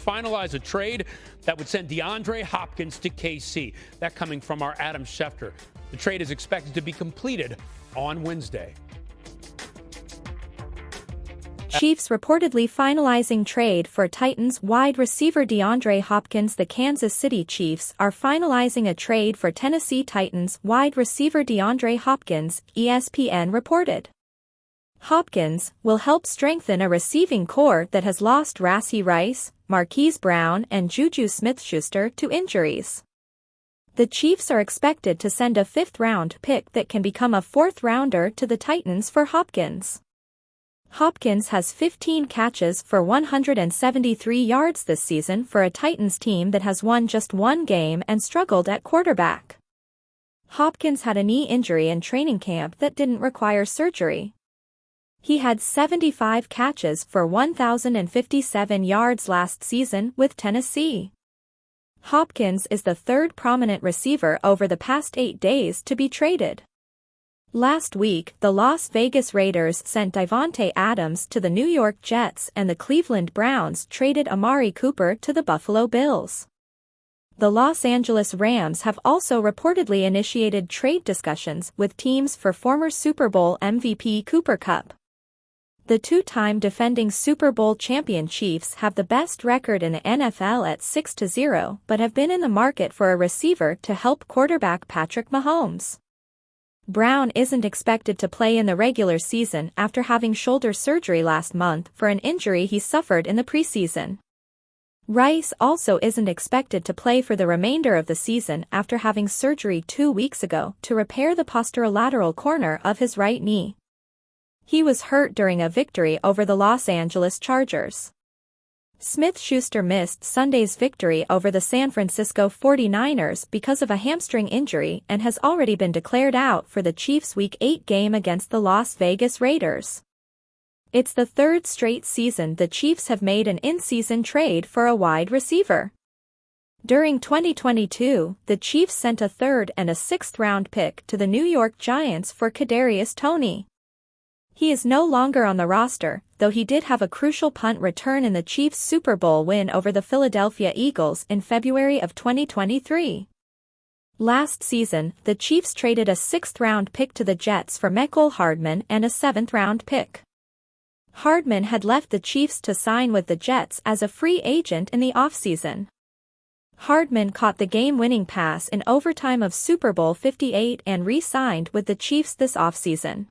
finalize a trade that would send DeAndre Hopkins to KC. That coming from our Adam Schefter. The trade is expected to be completed on Wednesday. Chiefs reportedly finalizing trade for Titans wide receiver DeAndre Hopkins. The Kansas City Chiefs are finalizing a trade for Tennessee Titans wide receiver DeAndre Hopkins, ESPN reported. Hopkins will help strengthen a receiving core that has lost Rashee Rice, Marquise Brown and Juju Smith-Schuster to injuries. The Chiefs are expected to send a fifth-round pick that can become a fourth-rounder to the Titans for Hopkins. Hopkins has 15 catches for 173 yards this season for a Titans team that has won just one game and struggled at quarterback. Hopkins had a knee injury in training camp that didn't require surgery. He had 75 catches for 1,057 yards last season with Tennessee. Hopkins is the third prominent receiver over the past 8 days to be traded. Last week, the Las Vegas Raiders sent Davante Adams to the New York Jets and the Cleveland Browns traded Amari Cooper to the Buffalo Bills. The Los Angeles Rams have also reportedly initiated trade discussions with teams for former Super Bowl MVP Cooper Kupp. The two-time defending Super Bowl champion Chiefs have the best record in the NFL at 6-0 but have been in the market for a receiver to help quarterback Patrick Mahomes. Brown isn't expected to play in the regular season after having shoulder surgery last month for an injury he suffered in the preseason. Rice also isn't expected to play for the remainder of the season after having surgery 2 weeks ago to repair the posterolateral corner of his right knee. He was hurt during a victory over the Los Angeles Chargers. Smith-Schuster missed Sunday's victory over the San Francisco 49ers because of a hamstring injury and has already been declared out for the Chiefs' Week 8 game against the Las Vegas Raiders. It's the third straight season the Chiefs have made an in-season trade for a wide receiver. During 2022, the Chiefs sent a third and a sixth-round pick to the New York Giants for Kadarius Toney. He is no longer on the roster, though he did have a crucial punt return in the Chiefs' Super Bowl win over the Philadelphia Eagles in February of 2023. Last season, the Chiefs traded a sixth-round pick to the Jets for Mecole Hardman and a seventh-round pick. Hardman had left the Chiefs to sign with the Jets as a free agent in the offseason. Hardman caught the game-winning pass in overtime of Super Bowl 58 and re-signed with the Chiefs this offseason.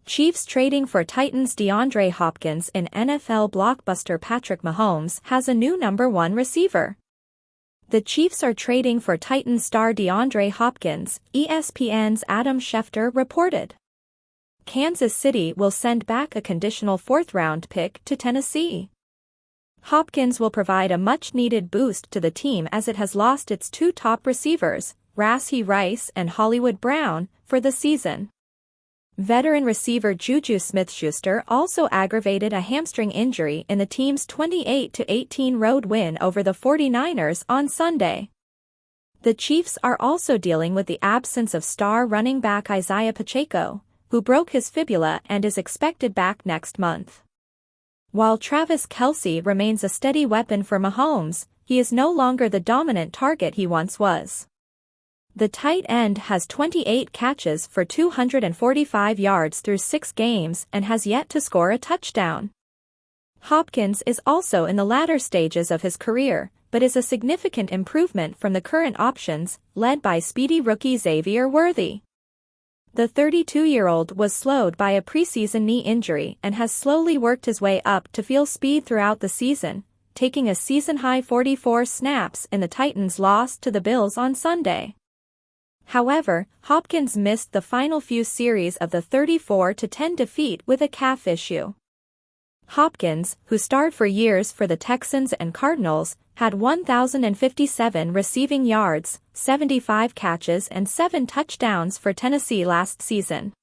Chiefs trading for Titans DeAndre Hopkins in NFL blockbuster Patrick Mahomes has a new number 1 receiver. The Chiefs are trading for Titans star DeAndre Hopkins, ESPN's Adam Schefter reported. Kansas City will send back a conditional fourth-round pick to Tennessee. Hopkins will provide a much-needed boost to the team as it has lost its two top receivers, Rashee Rice and Hollywood Brown, for the season. Veteran receiver Juju Smith-Schuster also aggravated a hamstring injury in the team's 28-18 road win over the 49ers on Sunday. The Chiefs are also dealing with the absence of star running back Isaiah Pacheco, who broke his fibula and is expected back next month. While Travis Kelce remains a steady weapon for Mahomes, he is no longer the dominant target he once was. The tight end has 28 catches for 245 yards through 6 games and has yet to score a touchdown. Hopkins is also in the latter stages of his career, but is a significant improvement from the current options, led by speedy rookie Xavier Worthy. The 32-year-old was slowed by a preseason knee injury and has slowly worked his way up to feel speed throughout the season, taking a season-high 44 snaps in the Titans' loss to the Bills on Sunday. However, Hopkins missed the final few series of the 34-10 defeat with a calf issue. Hopkins, who starred for years for the Texans and Cardinals, had 1,057 receiving yards, 75 catches and 7 touchdowns for Tennessee last season.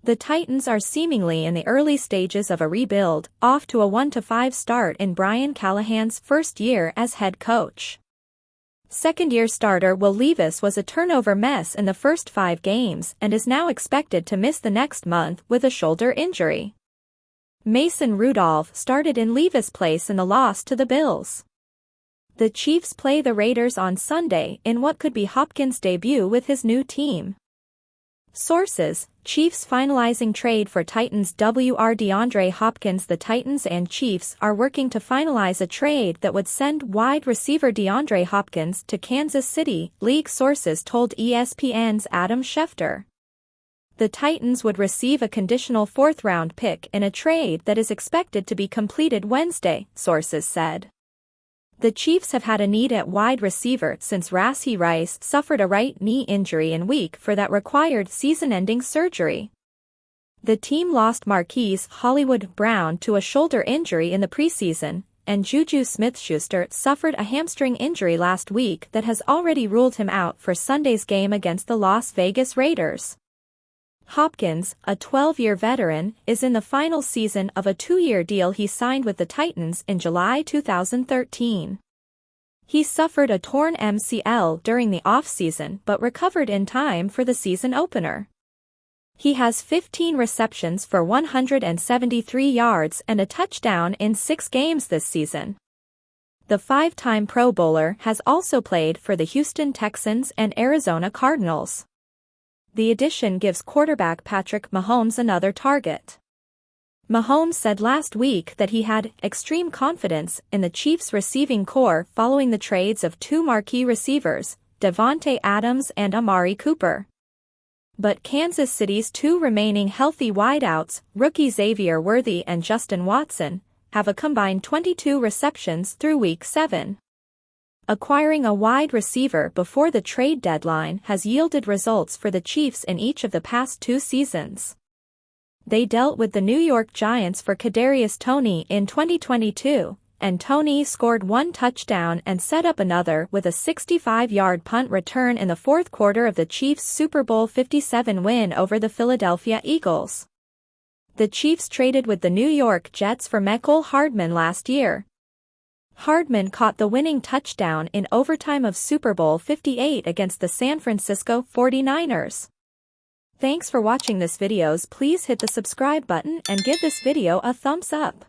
The Titans are seemingly in the early stages of a rebuild, off to a 1-5 start in Brian Callahan's first year as head coach. Second-year starter Will Levis was a turnover mess in the first 5 games and is now expected to miss the next month with a shoulder injury. Mason Rudolph started in Levis' place in the loss to the Bills. The Chiefs play the Raiders on Sunday in what could be Hopkins' debut with his new team. Sources: Chiefs finalizing trade for Titans wr DeAndre Hopkins. The Titans and Chiefs are working to finalize a trade that would send wide receiver DeAndre Hopkins to Kansas City, league sources told ESPN's Adam Schefter. The Titans would receive a conditional fourth-round pick in a trade that is expected to be completed Wednesday, sources said. The Chiefs have had a need at wide receiver since Rashee Rice suffered a right knee injury in week 4 that required season-ending surgery. The team lost Marquise Hollywood Brown to a shoulder injury in the preseason, and Juju Smith-Schuster suffered a hamstring injury last week that has already ruled him out for Sunday's game against the Las Vegas Raiders. Hopkins, a 12-year veteran, is in the final season of a 2-year deal he signed with the Titans in July 2013. He suffered a torn MCL during the offseason but recovered in time for the season opener. He has 15 receptions for 173 yards and a touchdown in 6 games this season. The 5-time Pro Bowler has also played for the Houston Texans and Arizona Cardinals. The addition gives quarterback Patrick Mahomes another target. Mahomes said last week that he had extreme confidence in the Chiefs' receiving core following the trades of 2 marquee receivers, Davante Adams and Amari Cooper. But Kansas City's 2 remaining healthy wideouts, rookie Xavier Worthy and Justin Watson, have a combined 22 receptions through Week 7. Acquiring a wide receiver before the trade deadline has yielded results for the Chiefs in each of the past 2 seasons. They dealt with the New York Giants for Kadarius Toney in 2022, and Toney scored 1 touchdown and set up another with a 65-yard punt return in the 4th quarter of the Chiefs' Super Bowl 57 win over the Philadelphia Eagles. The Chiefs traded with the New York Jets for Mecole Hardman last year. Hardman caught the winning touchdown in overtime of Super Bowl 58 against the San Francisco 49ers. Thanks for watching this videos. Please hit the subscribe button and give this video a thumbs up.